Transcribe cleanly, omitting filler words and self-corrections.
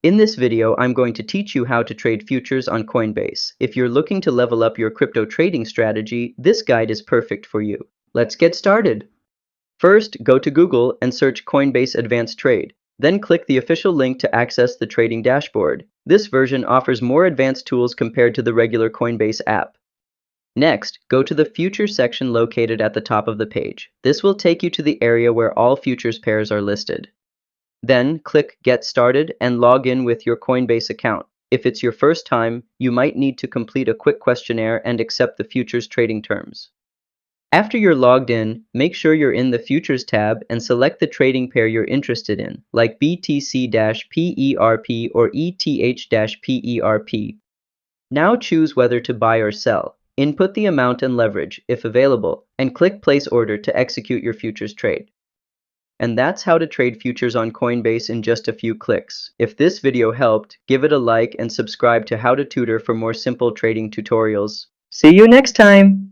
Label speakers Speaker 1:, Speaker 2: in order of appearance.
Speaker 1: In this video, I'm going to teach you how to trade futures on Coinbase. If you're looking to level up your crypto trading strategy, this guide is perfect for you. Let's get started. First, go to Google and search Coinbase Advanced Trade. Then click the official link to access the trading dashboard. This version offers more advanced tools compared to the regular Coinbase app. Next, go to the Futures section located at the top of the page. This will take you to the area where all futures pairs are listed. Then click Get Started and log in with your Coinbase account. If it's your first time, you might need to complete a quick questionnaire and accept the futures trading terms. After you're logged in, make sure you're in the Futures tab and select the trading pair you're interested in, like BTC-PERP or ETH-PERP. Now choose whether to buy or sell. Input the amount and leverage, if available, and click Place Order to execute your futures trade. And that's how to trade futures on Coinbase in just a few clicks. If this video helped, give it a like and subscribe to How to Tutor for more simple trading tutorials. See you next time!